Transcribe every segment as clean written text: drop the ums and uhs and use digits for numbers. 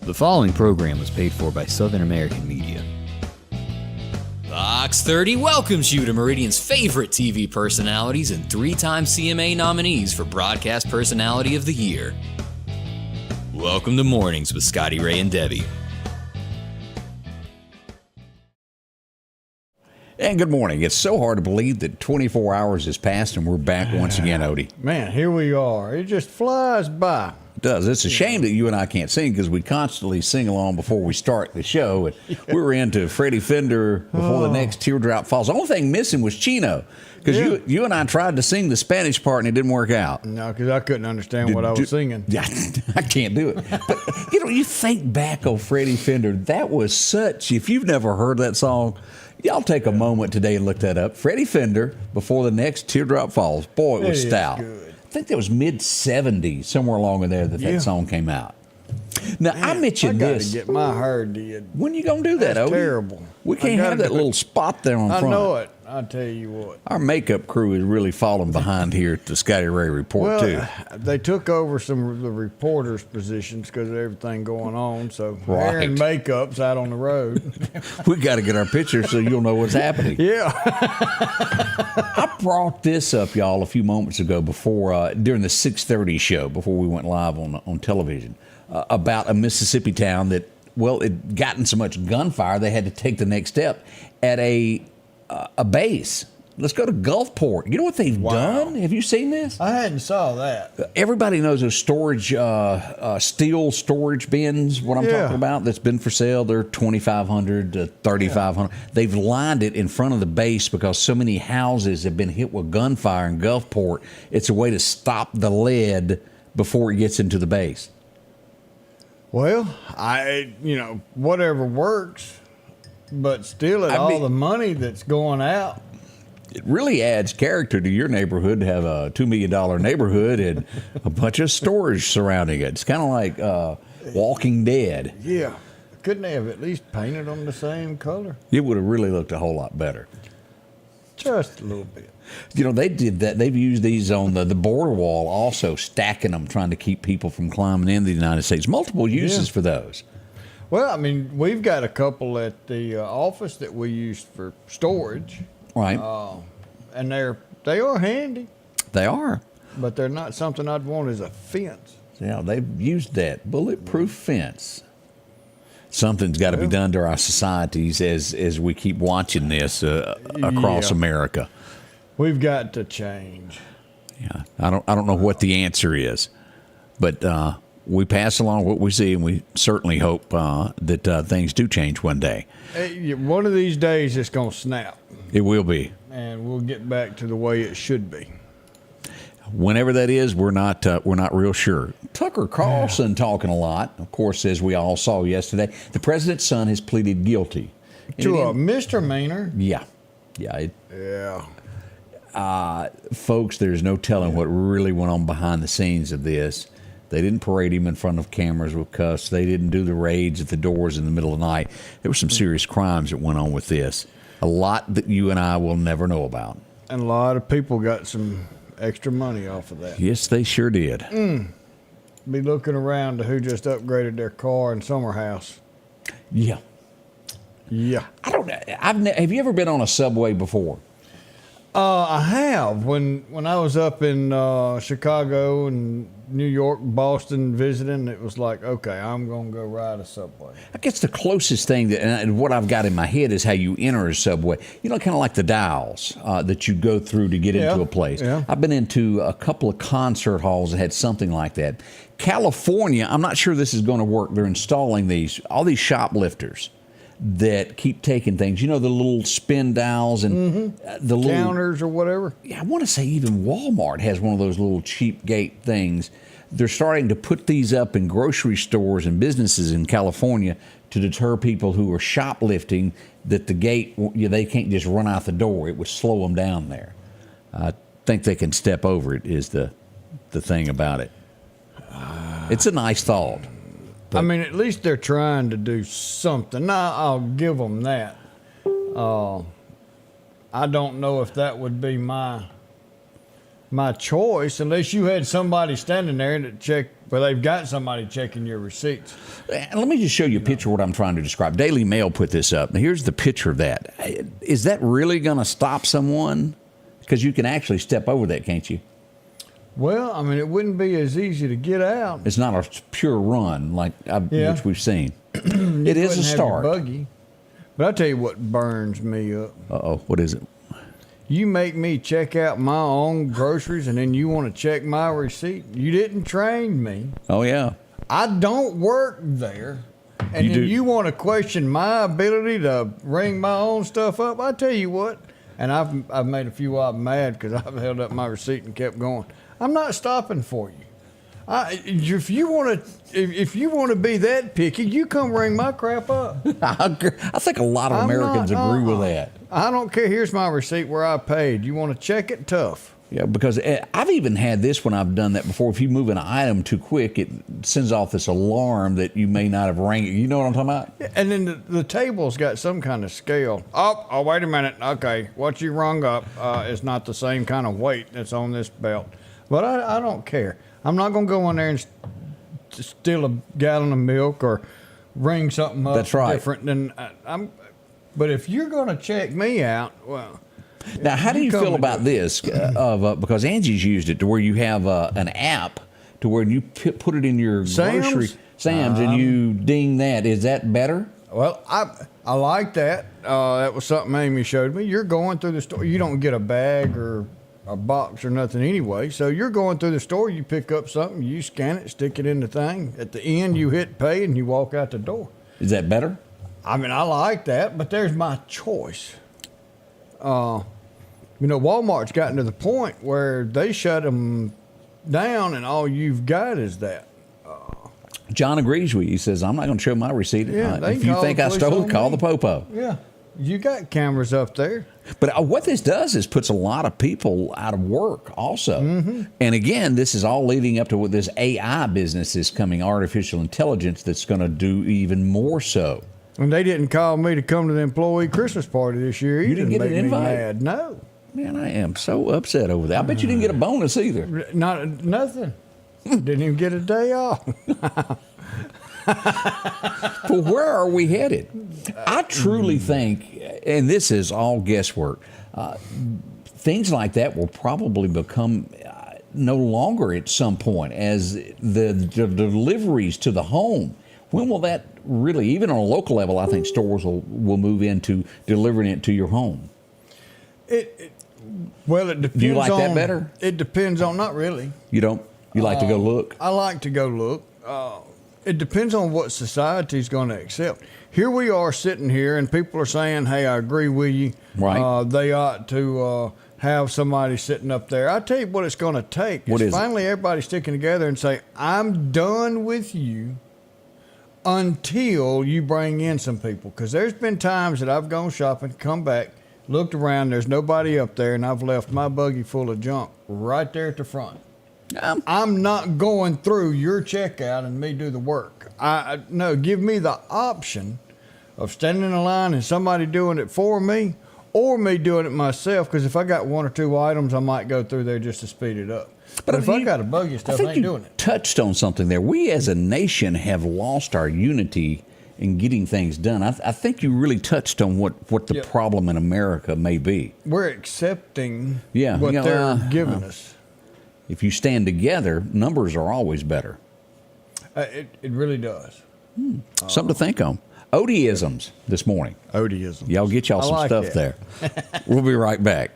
The following program was paid for by Southern American Media. Fox 30 welcomes you to Meridian's favorite TV personalities and three-time CMA nominees for Broadcast Personality of the Year. Welcome to Mornings with Scotty Ray and Debbie. And good morning. It's so hard to believe that 24 hours has passed and we're back once again, Odie. Man, here we are. It just flies by. It does. It's a shame that you and I can't sing because we constantly sing along before we start the show. And we were into Freddie Fender before the next teardrop falls. The only thing missing was Chino because you and I tried to sing the Spanish part and it didn't work out. No, because I couldn't understand what I was singing. Yeah, I can't do it. But, you think back on Freddie Fender. That was such, if you've never heard that song, y'all take a moment today and look that up. Freddie Fender, before the next teardrop falls. Boy, it was stout. Good. I think that was mid-'70s, somewhere along in there that song came out. Now, I mentioned this. I got to get my hair did. When you going to do that, That's Odie? terrible. We can't have that little spot there on front. I know it. I tell you what. Our makeup crew is really falling behind here at the Scotty Ray Report, too. They took over some of the reporters' positions because of everything going on. So hair and makeup's out on the road. We got to get our pictures so you'll know what's happening. Yeah. I brought this up, y'all, a few moments ago before during the 6:30 show before we went live on television about a Mississippi town that, well, it gotten so much gunfire they had to take the next step at a base. Let's go to Gulfport. You know what they've done? Have you seen this? I hadn't saw that. Everybody knows those storage, steel storage bins, what I'm talking about, that's been for sale. They're $2,500 to $3,500. They've lined it in front of the base because so many houses have been hit with gunfire in Gulfport. It's a way to stop the lead before it gets into the base. Well, whatever works, but still the money that's going out. It really adds character to your neighborhood to have a $2 million neighborhood and a bunch of storage surrounding it. It's kind of like Walking Dead. Yeah. Couldn't they have at least painted them the same color? It would have really looked a whole lot better. Just a little bit. They did that. They've used these on the border wall also, stacking them, trying to keep people from climbing into the United States. Multiple uses for those. Well, I mean, we've got a couple at the office that we use for storage. Right. And they are handy. They are. But they're not something I'd want as a fence. Yeah, they've used that bulletproof fence. Something's got to be done to our societies as we keep watching this across America. We've got to change. Yeah, I don't know what the answer is, but we pass along what we see, and we certainly hope that things do change one day. One of these days, it's going to snap. It will be, and we'll get back to the way it should be. Whenever that is, we're not real sure. Tucker Carlson talking a lot, of course, as we all saw yesterday. The president's son has pleaded guilty to a misdemeanor. Yeah. Folks, there's no telling what really went on behind the scenes of this. They didn't parade him in front of cameras with cuffs. They didn't do the raids at the doors in the middle of the night. There were some serious crimes that went on with this. A lot that you and I will never know about. And a lot of people got some extra money off of that. Yes, they sure did. Be looking around to who just upgraded their car in Summer House. Yeah. I don't know. Have you ever been on a subway before? I have. When I was up in Chicago and New York, Boston visiting, it was like, okay, I'm going to go ride a subway. I guess the closest thing and what I've got in my head is how you enter a subway. You know, kind of like the dials that you go through to get into a place. Yeah. I've been into a couple of concert halls that had something like that. California, I'm not sure this is going to work. They're installing all these shoplifters that keep taking things. You know, the little spin dials and the little counters or whatever. Yeah, I want to say even Walmart has one of those little cheap gate things. They're starting to put these up in grocery stores and businesses in California to deter people who are shoplifting, that the gate, they can't just run out the door. It would slow them down there. I think they can step over it is the thing about it. It's a nice thought. I mean, at least they're trying to do something. Now, I'll give them that. I don't know if that would be my my choice unless you had somebody standing there to check. Well, they've got somebody checking your receipts. Let me just show you a picture of what I'm trying to describe. Daily Mail put this up. Now, here's the picture of that. Is that really going to stop someone? Because you can actually step over that, can't you? Well, I mean, it wouldn't be as easy to get out. It's not a pure run which we've seen. It is a start. Buggy. But I'll tell you what burns me up. Uh-oh, what is it? You make me check out my own groceries and then you want to check my receipt. You didn't train me. Oh, yeah. I don't work there. And you want to question my ability to ring my own stuff up. I tell you what, and I've made a few of them mad because I've held up my receipt and kept going. I'm not stopping for you. If you want to be that picky, you come ring my crap up. I think a lot of Americans agree with that. I don't care. Here's my receipt where I paid. You want to check it? Tough. Yeah, because I've even had this when I've done that before. If you move an item too quick, it sends off this alarm that you may not have rang it. You know what I'm talking about? Yeah, and then the table's got some kind of scale. Oh, wait a minute. Okay, what you rung up is not the same kind of weight that's on this belt. But I don't care. I'm not going to go in there and steal a gallon of milk or ring something up different than I'm. But if you're going to check me out, well. Now, how do you feel about this? Because Angie's used it to where you have an app to where you put it in your grocery Sam's and you ding that. Is that better? Well, I like that. That was something Amy showed me. You're going through the store. You don't get a bag or a box or nothing anyway. So you're going through the store. You pick up something. You scan it, stick it in the thing. At the end, you hit pay and you walk out the door. Is that better? I mean, I like that, but there's my choice. Walmart's gotten to the point where they shut them down and all you've got is that. John agrees with you. He says, I'm not going to show my receipt. Yeah, if you think I stole it, call the popo. Yeah, you got cameras up there. But what this does is puts a lot of people out of work also. Mm-hmm. And again, this is all leading up to what this AI business is coming, artificial intelligence, that's going to do even more so. And they didn't call me to come to the employee Christmas party this year either. You didn't get an invite? No. Man, I am so upset over that. I bet you didn't get a bonus either. Nothing. Didn't even get a day off. Well, where are we headed? I truly think, and this is all guesswork, things like that will probably become no longer at some point as the deliveries to the home. When will that really, even on a local level, I think stores will move into delivering it to your home? Well, it depends. Do you like that better? It depends on, not really. You don't? You like to go look? I like to go look. It depends on what society's going to accept. Here we are sitting here, and people are saying, hey, I agree with you. Right. They ought to have somebody sitting up there. I tell you what it's going to take. What is finally everybody sticking together and say, I'm done with you until you bring in some people. Because there's been times that I've gone shopping, come back, looked around, there's nobody up there, and I've left my buggy full of junk right there at the front. I'm not going through your checkout and me do the work. No, give me the option of standing in a line and somebody doing it for me or me doing it myself, because if I got one or two items, I might go through there just to speed it up. But if I got a buggy and stuff, I ain't doing it. Touched on something there. We as a nation have lost our unity in getting things done. I think you really touched on what the problem in America may be. We're accepting what they're giving us. If you stand together, numbers are always better. It really does. Something to think on. Odieisms this morning. Odieisms. Y'all get y'all some stuff there. We'll be right back.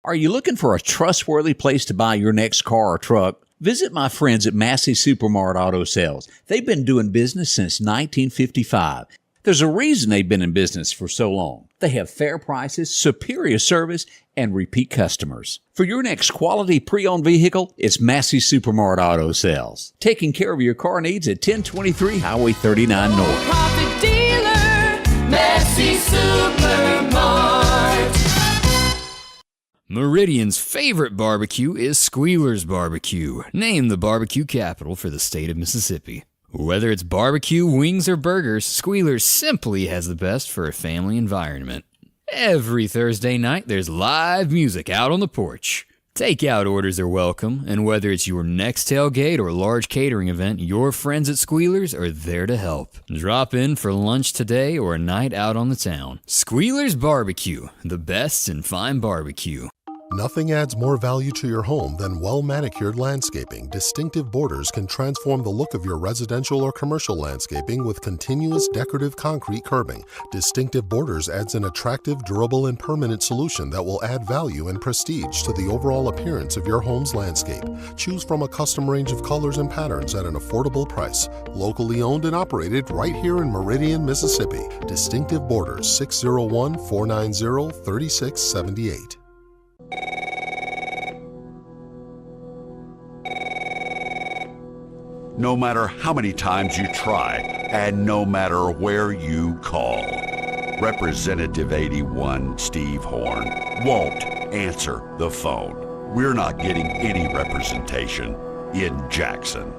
Are you looking for a trustworthy place to buy your next car or truck? Visit my friends at Massey Supermart Auto Sales. They've been doing business since 1955. There's a reason they've been in business for so long. They have fair prices, superior service, and repeat customers. For your next quality pre-owned vehicle, it's Massey Supermart Auto Sales. Taking care of your car needs at 1023 Highway 39 North. Profit dealer, Massey Supermart. Meridian's favorite barbecue is Squeals BBQ, named the barbecue capital for the state of Mississippi. Whether it's barbecue, wings, or burgers, Squealers simply has the best for a family environment. Every Thursday night, there's live music out on the porch. Takeout orders are welcome, and whether it's your next tailgate or large catering event, your friends at Squealers are there to help. Drop in for lunch today or a night out on the town. Squealers BBQ, the best in fine barbecue. Nothing adds more value to your home than well-manicured landscaping. Distinctive Borders can transform the look of your residential or commercial landscaping with continuous decorative concrete curbing. Distinctive Borders adds an attractive, durable, and permanent solution that will add value and prestige to the overall appearance of your home's landscape. Choose from a custom range of colors and patterns at an affordable price. Locally owned and operated right here in Meridian, Mississippi. Distinctive Borders, 601-490-3678. No matter how many times you try, and no matter where you call, Representative 81 Steve Horn won't answer the phone. We're not getting any representation in Jackson.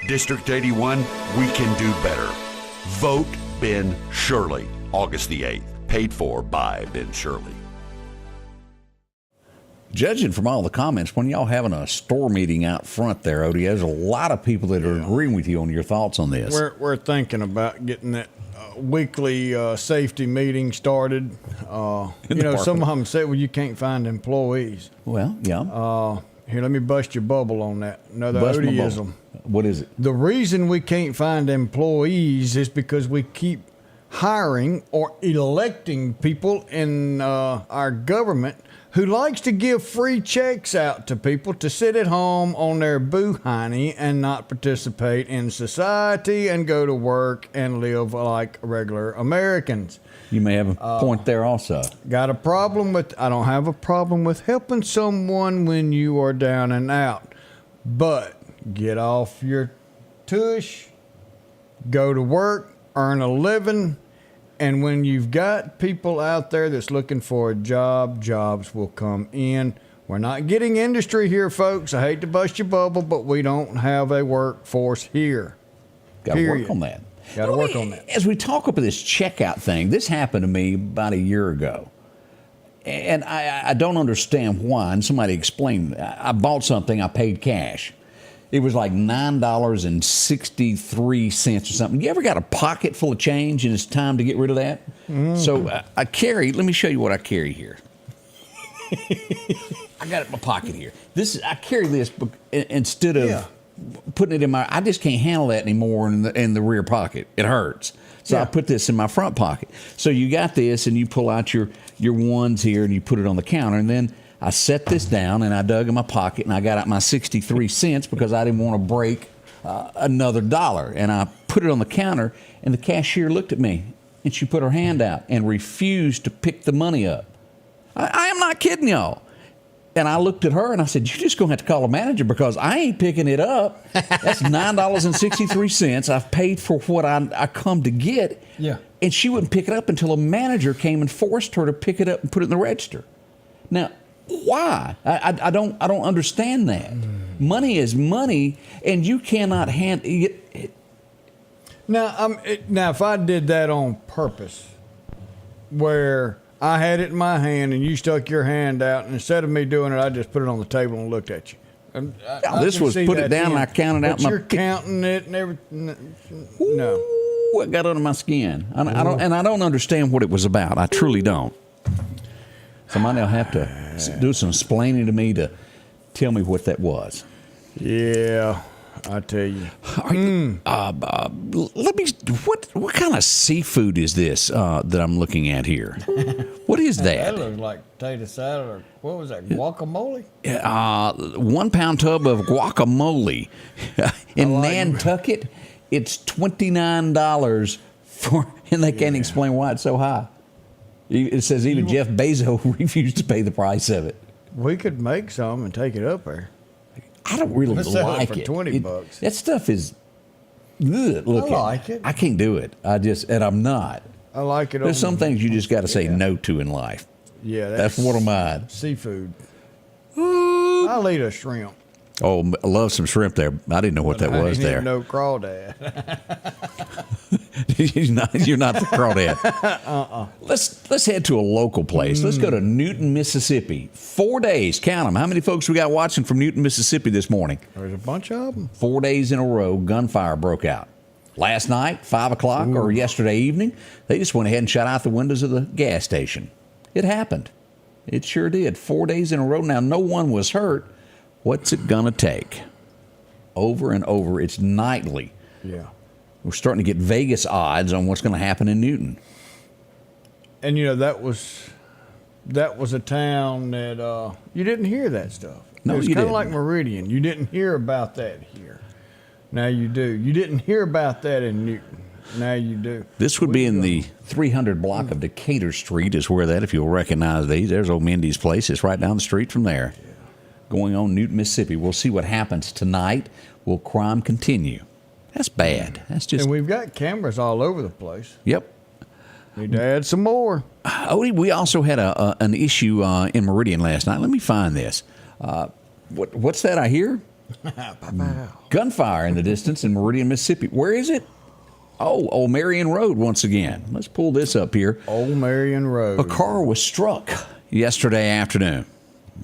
District 81, we can do better. Vote Ben Shirley, August the 8th. Paid for by Ben Shirley. Judging from all the comments, when y'all having a store meeting out front there, Odie, there's a lot of people that are agreeing with you on your thoughts on this. We're thinking about getting that weekly safety meeting started. Some of them said, well, you can't find employees. Well, yeah. Here, let me bust your bubble on that. Another Bust my Odieism. bubble. What is it? The reason we can't find employees is because we keep hiring or electing people in our government who likes to give free checks out to people to sit at home on their boo-hiney and not participate in society and go to work and live like regular Americans. You may have a point there also. I don't have a problem with helping someone when you are down and out, but get off your tush, go to work, earn a living. And when you've got people out there that's looking for a job, jobs will come in. We're not getting industry here, folks. I hate to bust your bubble, but we don't have a workforce here. Got to work on that. Got to work on that. As we talk about this checkout thing, this happened to me about a year ago. And I don't understand why. And somebody explained, I bought something, I paid cash. It was like $9.63 or something. You ever got a pocket full of change and it's time to get rid of that? So let me show you what I carry here. I got it in my pocket here. I carry this instead of putting it in I just can't handle that anymore in the rear pocket. It hurts. So I put this in my front pocket. So you got this and you pull out your ones here and you put it on the counter, and then I set this down and I dug in my pocket and I got out my 63 cents because I didn't want to break another dollar. And I put it on the counter, and the cashier looked at me and she put her hand out and refused to pick the money up. I am not kidding y'all. And I looked at her and I said, you're just going to have to call a manager because I ain't picking it up. That's $9.63. I've paid for what I come to get. Yeah. And she wouldn't pick it up until a manager came and forced her to pick it up and put it in the register. Now, why? I don't understand that. Money is money, and you cannot hand it. Now, if I did that on purpose, where I had it in my hand and you stuck your hand out, and instead of me doing it, I just put it on the table and looked at you. This was put it down and I counted out but my. You're counting it and everything. No. Ooh, it got under my skin. I don't understand what it was about. I truly don't. Somebody will have to do some explaining to me to tell me what that was. Yeah, I tell you. Let me. What kind of seafood is this that I'm looking at here? What is that? That looks like potato salad, or what was that? Guacamole? 1 pound tub of guacamole in Nantucket. It's $29 and they can't explain why it's so high. It says even Jeff Bezos refused to pay the price of it. We could make some and take it up there. I don't really Let's sell like it for $20. That stuff is good looking. I like it. I can't do it. And I'm not. I like it. There's some things you just got to say no to in life. Yeah, that's one of mine. Seafood. I'll eat a shrimp. Oh, I love some shrimp there. I didn't know what that was there. No crawdad. You're not the crawdad. Let's head to a local place. Let's go to Newton, Mississippi. 4 days. Count them. How many folks we got watching from Newton, Mississippi this morning? There's a bunch of them. 4 days in a row, gunfire broke out. Last night, 5 o'clock, or yesterday evening, they just went ahead and shut out the windows of the gas station. It happened. It sure did. 4 days in a row. Now, no one was hurt. What's it going to take? Over and over. It's nightly. Yeah. We're starting to get Vegas odds on what's going to happen in Newton. And, that was a town that you didn't hear that stuff. No, it was you kind of didn't. like Meridian. You didn't hear about that here. Now you do. You didn't hear about that in Newton. Now you do. This would be in the 300 block of Decatur Street is where that, if you'll recognize these. There's old Mindy's place. It's right down the street from there. Yeah. Going on Newton, Mississippi. We'll see what happens tonight. Will crime continue? That's bad. That's just. And we've got cameras all over the place. Yep. Need to add some more. Odie, we also had an issue in Meridian last night. Let me find this. What's that I hear? Gunfire in the distance in Meridian, Mississippi. Where is it? Oh, Old Marion Road once again. Let's pull this up here. Old Marion Road. A car was struck yesterday afternoon.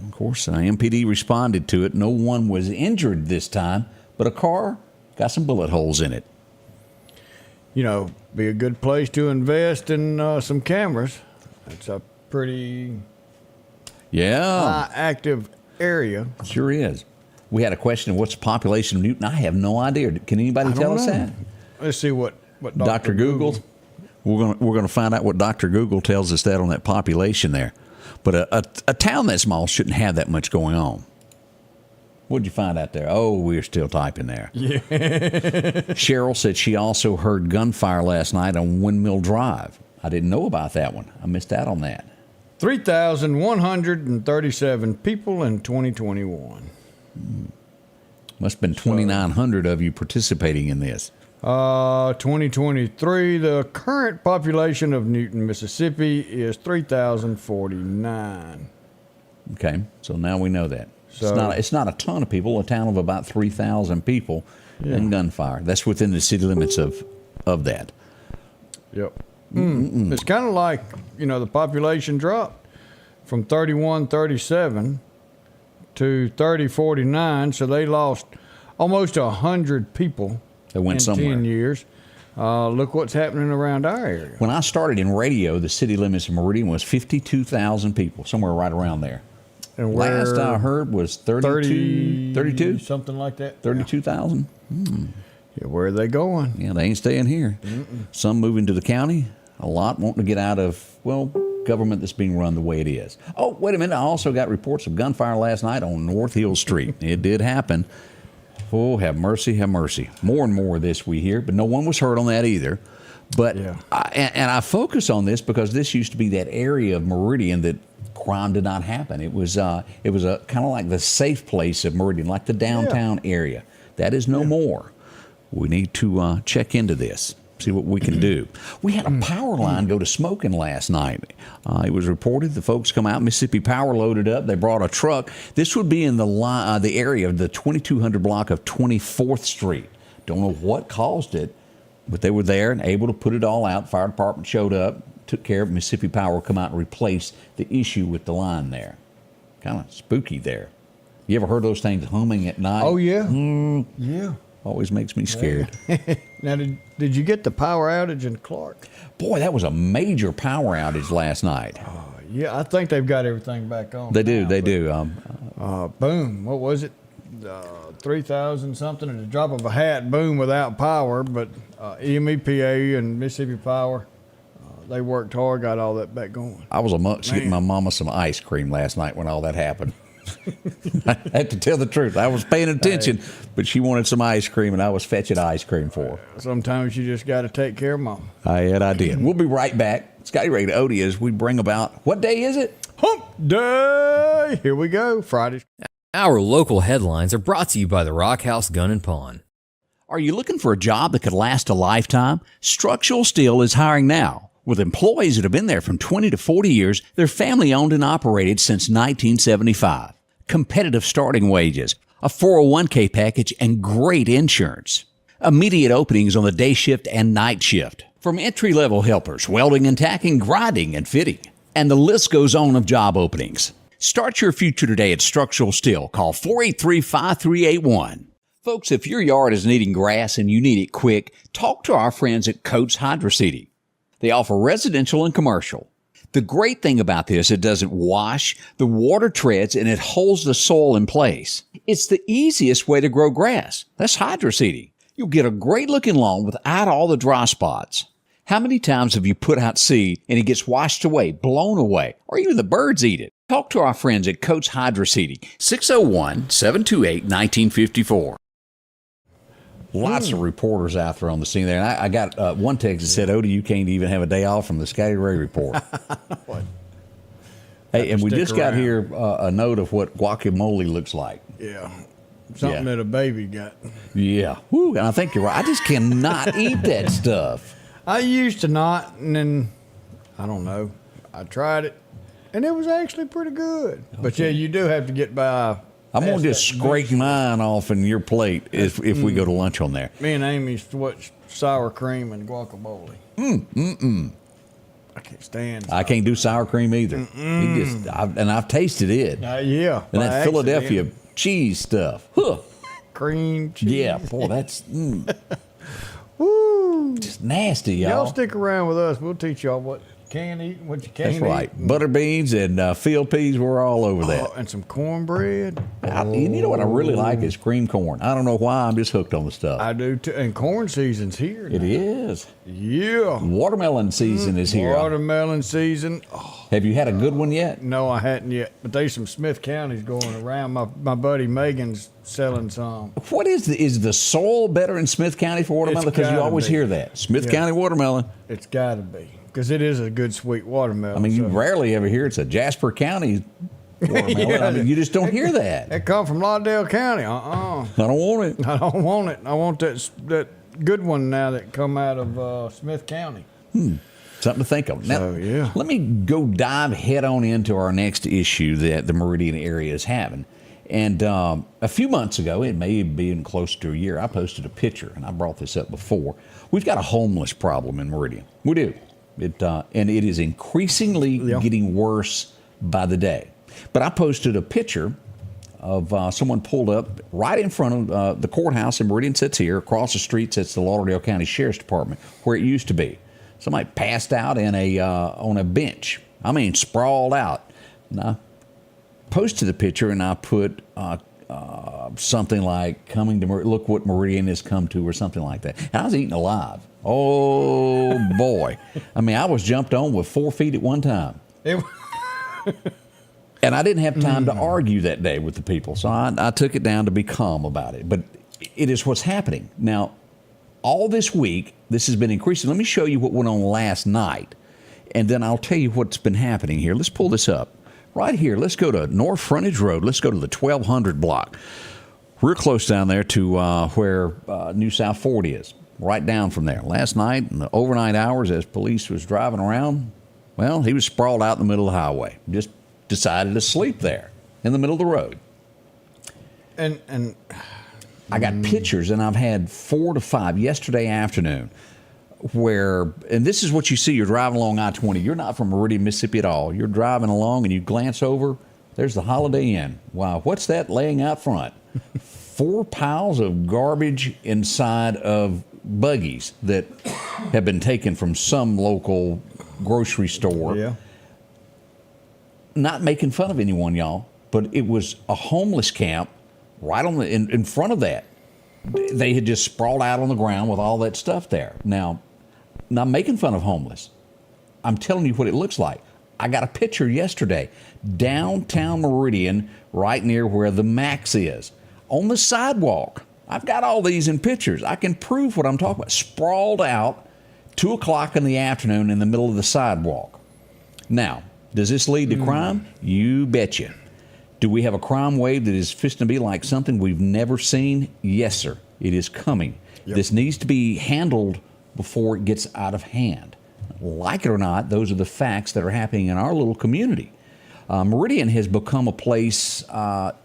Of course, MPD responded to it. No one was injured this time, but a car got some bullet holes in it. Be a good place to invest in some cameras. It's a pretty high active area. Sure is. We had a question of what's the population of Newton. I have no idea. Can anybody tell us that? Let's see what Dr. Google. We're going to find out what Dr. Google tells us that on that population there. But a town that small shouldn't have that much going on. What did you find out there? Oh, we're still typing there. Yeah. Cheryl said she also heard gunfire last night on Windmill Drive. I didn't know about that one. I missed out on that. 3,137 people in 2021. Must have been 2,900 of you participating in this. 2023, the current population of Newton, Mississippi is 3,049. Okay, so now we know that. It's not a ton of people, a town of about 3,000 people in gunfire. That's within the city limits of that. Yep. It's kind of like, the population dropped from 3137 to 3049, so they lost almost 100 people that went in somewhere. 10 years. Look what's happening around our area. When I started in radio, the city limits of Meridian was 52,000 people, somewhere right around there. And last I heard was 32? Something like that. 32,000? Yeah, where are they going? Yeah, they ain't staying here. Some moving to the county, a lot wanting to get out of, government that's being run the way it is. Oh, wait a minute. I also got reports of gunfire last night on North Hill Street. It did happen. Oh, have mercy, have mercy. More and more of this we hear, but no one was hurt on that either. But I focus on this because this used to be that area of Meridian that crime did not happen. It was a kind of like the safe place of Meridian, like the downtown area. That is no more. We need to check into this, see what we can do. We had a power line go to smoking last night. It was reported the folks come out, Mississippi Power loaded up. They brought a truck. This would be in the area of the 2200 block of 24th Street. Don't know what caused it, but they were there and able to put it all out. Fire department showed up, took care of it. Mississippi Power come out and replace the issue with the line there. Kind of spooky there. You ever heard those things humming at night? Oh, yeah. Yeah. Always makes me scared. Now, did you get the power outage in Clark? Boy, that was a major power outage last night. Yeah, I think they've got everything back on. They do. Boom. What was it? 3,000 something at the drop of a hat. Boom, without power. But EMEPA and Mississippi Power, they worked hard, got all that back going. I was amongst getting my mama some ice cream last night when all that happened. I have to tell the truth. I was paying attention, but she wanted some ice cream, and I was fetching ice cream for her. Sometimes you just got to take care of mom. I did. We'll be right back. Scotty Ray Report as we bring about, what day is it? Hump Day. Here we go. Friday. Our local headlines are brought to you by the Rock House Gun and Pawn. Are you looking for a job that could last a lifetime? Structural Steel is hiring now. With employees that have been there from 20 to 40 years, they're family owned and operated since 1975. Competitive starting wages, a 401k package, and great insurance. Immediate openings on the day shift and night shift. From entry-level helpers, welding and tacking, grinding and fitting. And the list goes on of job openings. Start your future today at Structural Steel. Call 483-5381. Folks, if your yard is needing grass and you need it quick, talk to our friends at Coates Hydro Seeding. They offer residential and commercial. The great thing about this, it doesn't wash, the water treads, and it holds the soil in place. It's the easiest way to grow grass. That's hydro seeding. You'll get a great-looking lawn without all the dry spots. How many times have you put out seed and it gets washed away, blown away, or even the birds eat it? Talk to our friends at Coates Hydro Seeding, 601-728-1954. Lots of reporters out there on the scene there. And I got one text that said, Odie, you can't even have a day off from the Scotty Ray Report. Hey, and we just got here a note of what guacamole looks like. Yeah. Something that a baby got. Yeah. Woo, and I think you're right. I just cannot eat that stuff. I used to not, and then, I don't know, I tried it, and it was actually pretty good. Okay. But yeah, you do have to get by. I'm going to just scrape mine off in your plate if we go to lunch on there. Me and Amy's sour cream and guacamole. I can't stand I can't do sour cream either. I've tasted it. Yeah. And that Philadelphia cheese stuff. Huh. Cream cheese. Yeah, boy, that's woo. Just nasty, y'all. Y'all stick around with us. We'll teach y'all what you can eat and what you can't eat. That's right. Butter beans and field peas, we're all over that. And some cornbread. You know what I really like is cream corn. I don't know why, I'm just hooked on the stuff. I do too. And corn season's here now. It is. Yeah. Watermelon season is here. Watermelon season. Oh. Have you had a good one yet? No, I hadn't yet. But there's some Smith counties going around. My buddy Megan's selling some. What is the soil better in Smith County for watermelon? Because you always hear that. Smith County watermelon. It's got to be. Because it is a good sweet watermelon. I mean, you rarely ever hear it's a Jasper County watermelon. I mean, you just don't hear that. It come from Lauderdale County. I don't want it. I don't want it. I want that good one now that come out of Smith County. Something to think of. Now, yeah. Let me go dive head on into our next issue that the Meridian area is having. And a few months ago, it may have been close to a year, I posted a picture, and I brought this up before. We've got a homeless problem in Meridian. We do. And it is increasingly getting worse by the day. But I posted a picture of someone pulled up right in front of the courthouse in Meridian sits here. Across the street sits the Lauderdale County Sheriff's Department, where it used to be. Somebody passed out in on a bench. I mean, sprawled out. And I posted the picture and I put something like, coming to Meridian, look what Meridian has come to, or something like that. And I was eaten alive. Oh, boy. I mean, I was jumped on with 4 feet at one time. And I didn't have time to argue that day with the people, so I took it down to be calm about it. But it is what's happening. Now, all this week, this has been increasing. Let me show you what went on last night, and then I'll tell you what's been happening here. Let's pull this up. Right here, let's go to North Frontage Road. Let's go to the 1200 block. We're close down there to where New South Ford is. Right down from there. Last night, in the overnight hours, as police was driving around, well, he was sprawled out in the middle of the highway. Just decided to sleep there in the middle of the road. And I got pictures, and I've had 4 to 5 yesterday afternoon where, and this is what you see, you're driving along I-20. You're not from Meridian, Mississippi at all. You're driving along, and you glance over, there's the Holiday Inn. Wow, what's that laying out front? 4 piles of garbage inside of buggies that have been taken from some local grocery store. Yeah. Not making fun of anyone, y'all, but it was a homeless camp right on in front of that. They had just sprawled out on the ground with all that stuff there. Now, not making fun of homeless. I'm telling you what it looks like. I got a picture yesterday, downtown Meridian, right near where the Max is, on the sidewalk. I've got all these in pictures. I can prove what I'm talking about. Sprawled out, 2 o'clock in the afternoon in the middle of the sidewalk. Now, does this lead to crime? You betcha. Do we have a crime wave that is fixing to be like something we've never seen? Yes, sir. It is coming. Yep. This needs to be handled before it gets out of hand. Like it or not, those are the facts that are happening in our little community. Meridian has become a place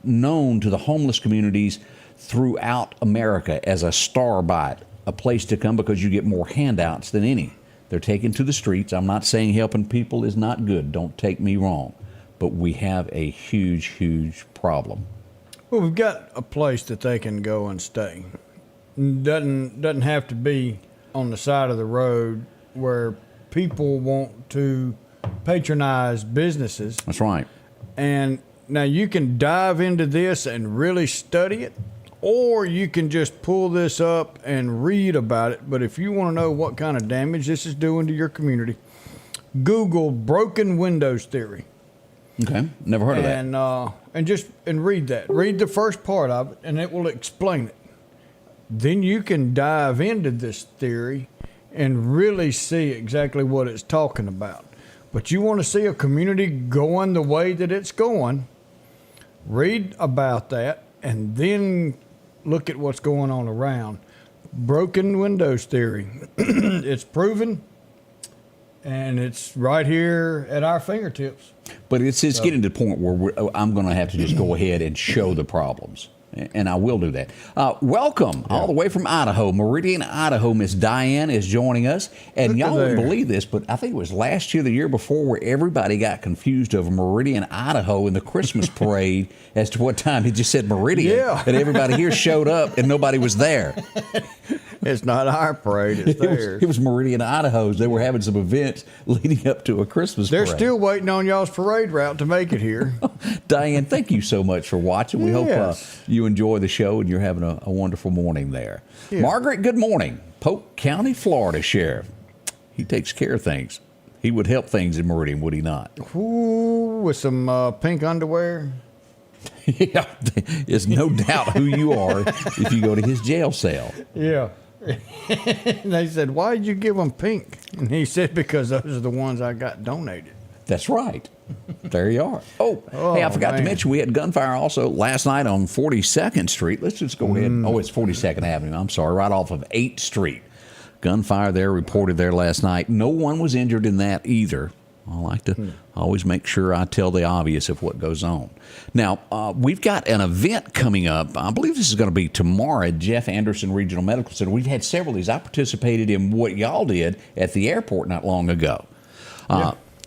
known to the homeless communities throughout America as a star bite, a place to come because you get more handouts than any. They're taken to the streets. I'm not saying helping people is not good. Don't take me wrong. But we have a huge, huge problem. Well, we've got a place that they can go and stay. Doesn't have to be on the side of the road where people want to patronize businesses. That's right. And now you can dive into this and really study it, or you can just pull this up and read about it. But if you want to know what kind of damage this is doing to your community, Google broken windows theory. Okay, never heard of that. And read that. Read the first part of it, and it will explain it. Then you can dive into this theory and really see exactly what it's talking about. But you want to see a community going the way that it's going, read about that, and then look at what's going on around. Broken windows theory. It's proven, and it's right here at our fingertips. But it's getting to the point where I'm going to have to just go ahead and show the problems. And I will do that. Welcome all the way from Idaho, Meridian, Idaho. Miss Diane is joining us. And y'all wouldn't believe this, but I think it was last year, the year before, where everybody got confused over Meridian, Idaho in the Christmas parade as to what time. He just said Meridian. Yeah. And everybody here showed up and nobody was there. It's not our parade, it's theirs. It was Meridian, Idaho's. They were having some events leading up to a Christmas parade. They're still waiting on y'all's parade route to make it here. Diane, thank you so much for watching. We hope you enjoy the show and you're having a wonderful morning there. Yeah. Margaret, good morning. Polk County, Florida Sheriff. He takes care of things. He would help things in Meridian, would he not? Ooh, with some pink underwear. Yeah, there's no doubt who you are if you go to his jail cell. Yeah. And they said, why did you give them pink? And he said, because those are the ones I got donated. That's right. There you are. Oh, hey, I forgot to mention we had Gunfire also last night on 42nd Street. Let's just go ahead. Oh, it's 42nd Avenue. I'm sorry, right off of 8th Street. Gunfire there, reported there last night. No one was injured in that either. I like to always make sure I tell the obvious of what goes on. Now, we've got an event coming up. I believe this is going to be tomorrow at Jeff Anderson Regional Medical Center. We've had several of these. I participated in what y'all did at the airport not long ago.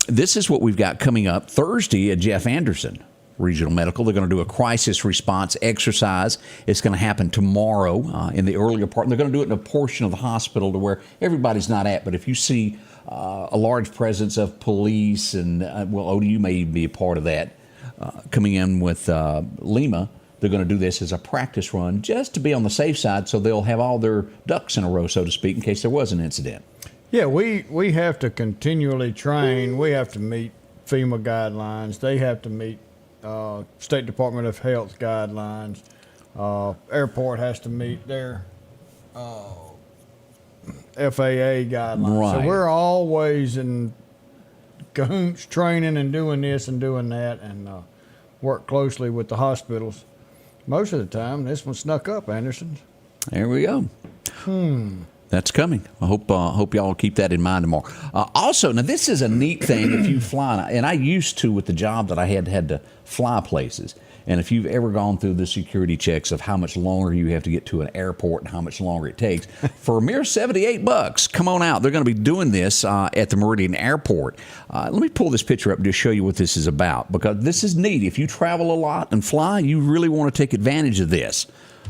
This is what we've got coming up Thursday at Jeff Anderson Regional Medical. They're going to do a crisis response exercise. It's going to happen tomorrow in the earlier part. And they're going to do it in a portion of the hospital to where everybody's not at. But if you see a large presence of police and, ODU may even be a part of that, coming in with Lima, they're going to do this as a practice run just to be on the safe side so they'll have all their ducks in a row, so to speak, in case there was an incident. Yeah, we have to continually train. We have to meet FEMA guidelines. They have to meet State Department of Health guidelines. Airport has to meet their FAA guidelines. Right. So we're always in cahoots training and doing this and doing that, and work closely with the hospitals. Most of the time, this one snuck up, Anderson. There we go. That's coming. I hope y'all keep that in mind tomorrow. Also, now this is a neat thing if you fly, and I used to with the job that I had to fly places. And if you've ever gone through the security checks of how much longer you have to get to an airport and how much longer it takes, for a mere $78, come on out. They're going to be doing this at the Meridian Airport. Let me pull this picture up to show you what this is about, because this is neat. If you travel a lot and fly, you really want to take advantage of this.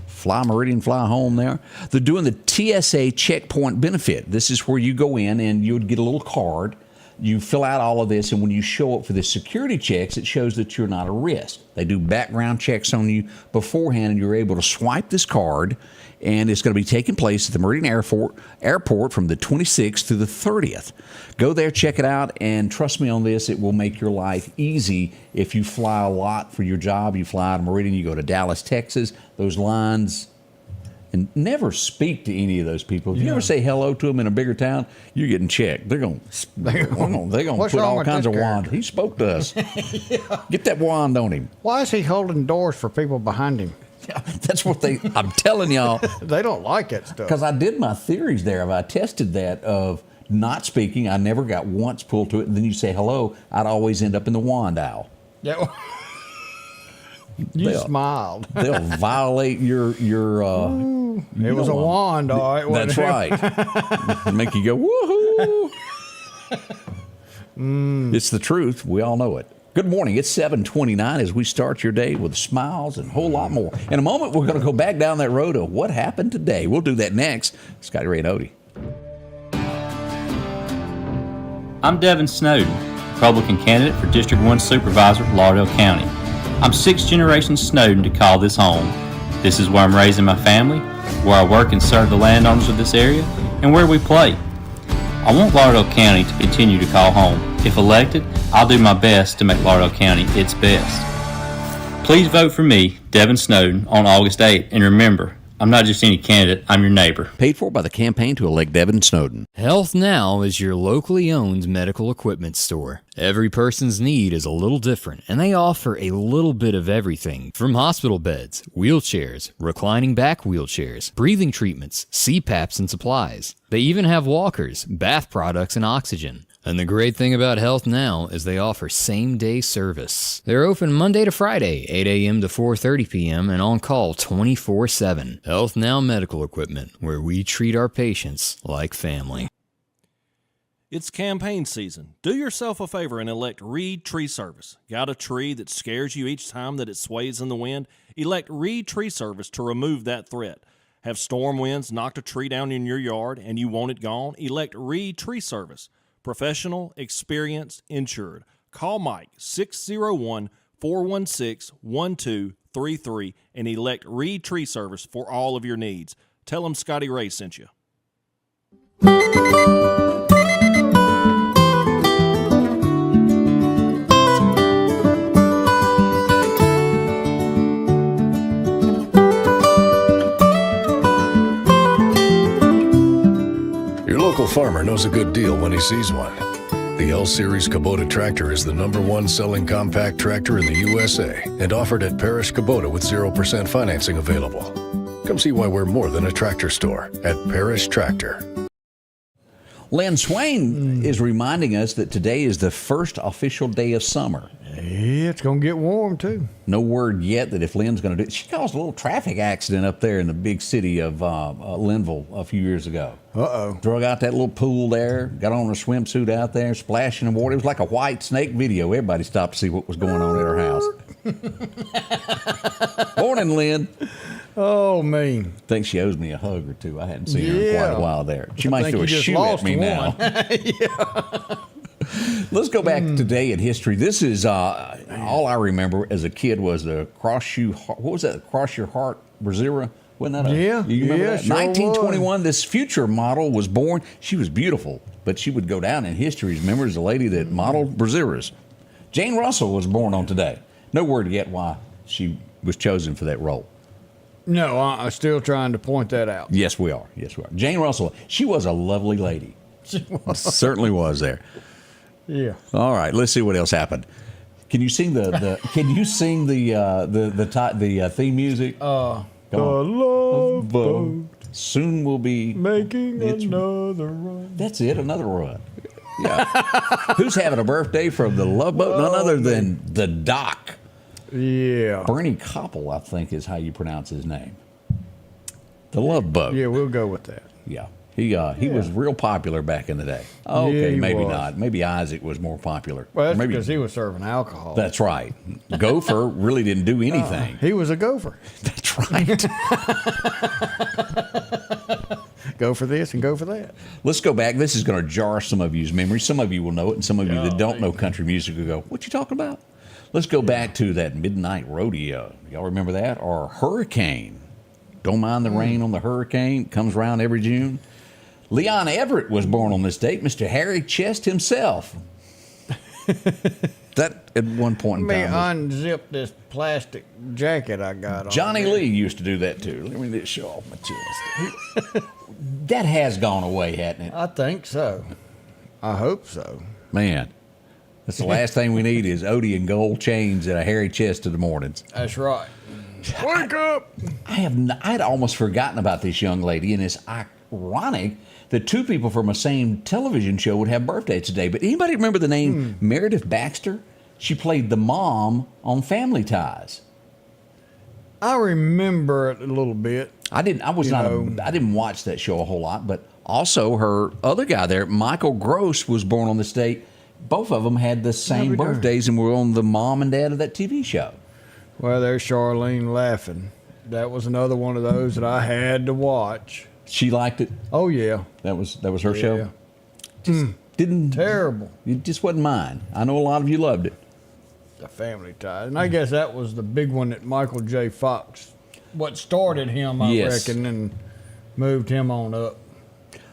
Fly Meridian, fly home there. They're doing the TSA checkpoint benefit. This is where you go in and you would get a little card. You fill out all of this, and when you show up for the security checks, it shows that you're not a risk. They do background checks on you beforehand, and you're able to swipe this card, and it's going to be taking place at the Meridian Airport from the 26th to the 30th. Go there, check it out, and trust me on this, it will make your life easy if you fly a lot for your job. You fly out of Meridian, you go to Dallas, Texas, those lines. And never speak to any of those people. If you ever say hello to them in a bigger town, you're getting checked. They're going to put all kinds of wand. He spoke to us. Get that wand on him. Why is he holding doors for people behind him? Yeah, that's what I'm telling y'all. They don't like that stuff. Because I did my theories there. I tested that of not speaking. I never got once pulled to it. And then you say hello, I'd always end up in the wand aisle. Yeah. You smiled. They'll violate your It was a wand, all right. That's right. Make you go, woohoo. It's the truth. We all know it. Good morning. It's 7:29 as we start your day with smiles and a whole lot more. In a moment, we're going to go back down that road of what happened today. We'll do that next. Scotty Ray and Odie. I'm Devin Snowden, Republican candidate for District 1 Supervisor, Lauderdale County. I'm sixth generation Snowden to call this home. This is where I'm raising my family, where I work and serve the landowners of this area, and where we play. I want Lauderdale County to continue to call home. If elected, I'll do my best to make Lauderdale County its best. Please vote for me, Devin Snowden, on August 8th, and remember, I'm not just any candidate, I'm your neighbor. Paid for by the campaign to elect Devin Snowden. Health Now is your locally owned medical equipment store. Every person's need is a little different, and they offer a little bit of everything from hospital beds, wheelchairs, reclining back wheelchairs, breathing treatments, CPAPs and supplies. They even have walkers, bath products, and oxygen. And the great thing about Health Now is they offer same-day service. They're open Monday to Friday, 8 a.m. to 4:30 p.m. and on call 24/7. Health Now Medical Equipment, where we treat our patients like family. It's campaign season. Do yourself a favor and elect Reed Tree Service. Got a tree that scares you each time that it sways in the wind? Elect Reed Tree Service to remove that threat. Have storm winds knocked a tree down in your yard and you want it gone? Elect Reed Tree Service. Professional, experienced, insured. Call Mike, 601-416-1233, and elect Reed Tree Service for all of your needs. Tell him Scotty Ray sent you. Your local farmer knows a good deal when he sees one. The L-Series Kubota tractor is the #1 selling compact tractor in the USA and offered at Parrish Kubota with 0% financing available. Come see why we're more than a tractor store at Parrish Tractor. Lynn Swain is reminding us that today is the first official day of summer. Yeah, it's going to get warm, too. No word yet that if Lynn's going to do it. She caused a little traffic accident up there in the big city of Linville a few years ago. Uh-oh. Drug out that little pool there, got on her swimsuit out there, splashing in the water. It was like a white snake video. Everybody stopped to see what was going on at her house. Morning, Lynn. Oh, man. I think she owes me a hug or two. I hadn't seen her in quite a while there. She might throw a shoe at me now. Let's go back today in history. This is all I remember as a kid was the cross your heart braziera. Wasn't that you remember that? Sure 1921, this future model was born. She was beautiful, but she would go down in history, remember, as a lady that modeled brazieras. Jane Russell was born on today. No word yet why she was chosen for that role. No, I'm still trying to point that out. Yes, we are. Yes, we are. Jane Russell, she was a lovely lady. She was. Certainly was there. Yeah. All right, let's see what else happened. Can you sing the theme music? The Love Boat. Soon we'll be making another run. That's it, another run. Yeah. Who's having a birthday from the Love Boat? None other than the Doc. Yeah. Bernie Koppel, I think, is how you pronounce his name. The Love Boat. Yeah, we'll go with that. Yeah. He was real popular back in the day. Okay, yeah, maybe was. Not. Maybe Isaac was more popular. Well, that's maybe because he was serving alcohol. That's right. Gopher really didn't do anything. He was a gopher. That's right. Go for this and go for that. Let's go back. This is going to jar some of you's memory. Some of you will know it, and some of you that don't know country music will go, what you talking about? Let's go back to that midnight rodeo. Y'all remember that? Or hurricane. Don't mind the rain on the hurricane. Comes around every June. Leon Everett was born on this date. Mr. Harry Chest himself. That at one point in time. Unzip this plastic jacket I got on. Johnny Lee used to do that too. Let me just show off my chest. That has gone away, hasn't it? I think so. I hope so. Man, that's the last thing we need is Odie and gold chains and a hairy chest in the mornings. That's right. Wake up! I'd almost forgotten about this young lady, and it's ironic that two people from the same television show would have birthdays today. But anybody remember the name Meredith Baxter? She played the mom on Family Ties. I remember it a little bit. I didn't watch that show a whole lot, but also her other guy there, Michael Gross, was born on this date. Both of them had the same birthdays and were on the mom and dad of that TV show. Well, there's Charlene laughing. That was another one of those that I had to watch. She liked it. Oh yeah, that was her show. Just didn't terrible. It just wasn't mine. I know a lot of you loved it. The Family Ties, and I guess that was the big one that Michael J. Fox, what started him, I reckon, and moved him on up.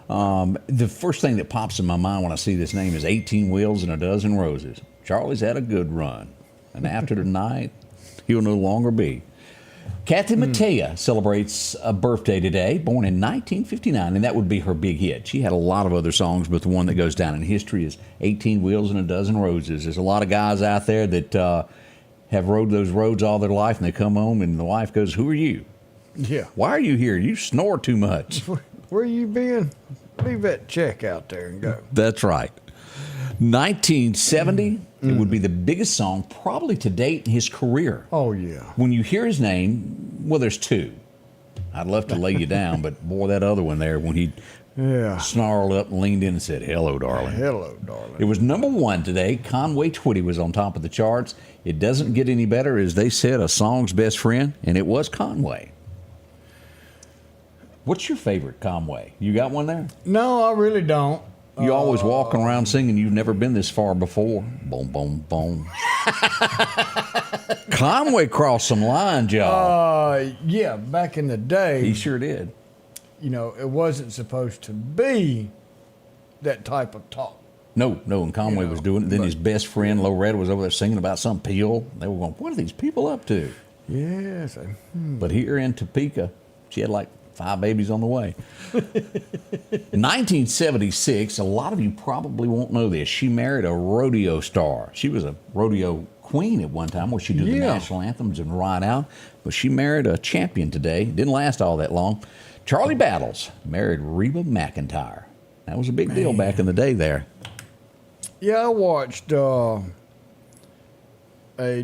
The first thing that pops in my mind when I see this name is 18 Wheels and a Dozen Roses. Charlie's had a good run, and after tonight, he'll no longer be. Kathy Mattea celebrates a birthday today, born in 1959, and that would be her big hit. She had a lot of other songs, but the one that goes down in history is 18 Wheels and a Dozen Roses. There's a lot of guys out there that have rode those roads all their life, and they come home, and the wife goes, "Who are you? Yeah. Why are you here? You snore too much." Where you been? Leave that check out there and go. That's right. 1970, it would be the biggest song probably to date in his career. Oh, yeah. When you hear his name, well, there's two. I'd love to lay you down, but boy, that other one there, when he snarled up and leaned in and said, "Hello, darling." Hello, darling. It was number one today. Conway Twitty was on top of the charts. It doesn't get any better, as they said, a song's best friend, and it was Conway. What's your favorite Conway? You got one there? No, I really don't. You always walking around singing "You've Never Been This Far Before." Boom, boom, boom. Conway crossed some lines, y'all. Yeah, back in the day. He sure did. You know, it wasn't supposed to be that type of talk. No, and Conway was doing it. Then his best friend, Loretta, was over there singing about some pill. They were going, "What are these people up to?" Yes. But here in Topeka, she had like 5 babies on the way. 1976, a lot of you probably won't know this. She married a rodeo star. She was a rodeo queen at one time where she'd do the national anthems and ride out. But she married a champion today. Didn't last all that long. Charlie Battles married Reba McIntyre. That was a big deal back in the day there. Yeah, I watched a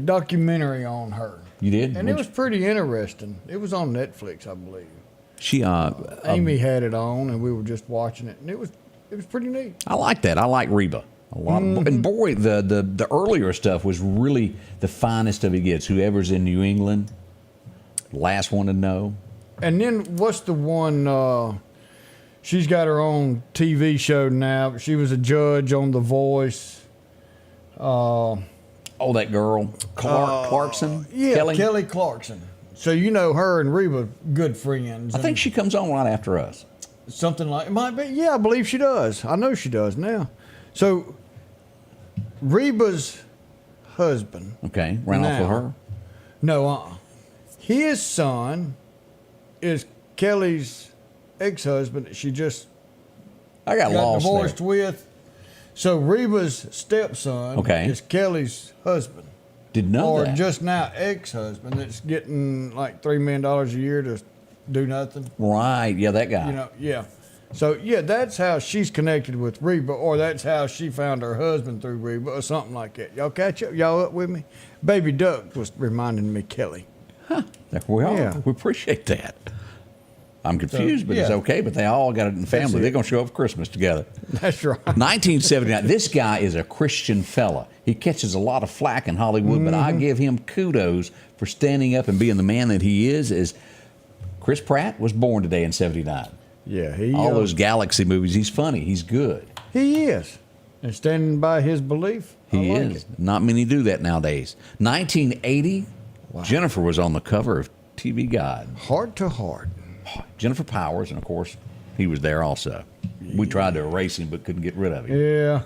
documentary on her. You did? And it was pretty interesting. It was on Netflix, I believe. She Amy had it on, and we were just watching it, and it was pretty neat. I like that. I like Reba a lot. And boy, the earlier stuff was really the finest of it gets. Whoever's in New England, last one to know. And then what's the one? She's got her own TV show now. She was a judge on The Voice. Oh, that girl, Clarkson. Yeah, Kelly Clarkson. So you know her and Reba, good friends. I think she comes on right after us. Something like it might be. Yeah, I believe she does. I know she does now. So Reba's husband. Okay, ran off with her. No, his son is Kelly's ex-husband that she just got lost divorced there. with. So Reba's stepson is Kelly's husband. Didn't know that. Or just now ex-husband that's getting like $3 million a year to do nothing. Right, yeah, that guy. You know, yeah. So, yeah, that's how she's connected with Reba, or that's how she found her husband through Reba, or something like that. Y'all catch up? Y'all up with me? Baby Duck was reminding me Kelly. Huh. We are. Yeah. We appreciate that. I'm confused, but it's okay. But they all got it in the family. They're going to show up for Christmas together. That's right. 1979. This guy is a Christian fella. He catches a lot of flack in Hollywood, but I give him kudos for standing up and being the man that he is. As Chris Pratt was born today in 79. Yeah, all those Galaxy movies. He's funny. He's good. He is. And standing by his belief. He is. Not many do that nowadays. 1980. Wow. Jennifer was on the cover of TV Guide. Heart to Heart. Jennifer Powers, and of course, he was there also. We tried to erase him, but couldn't get rid of him. Yeah,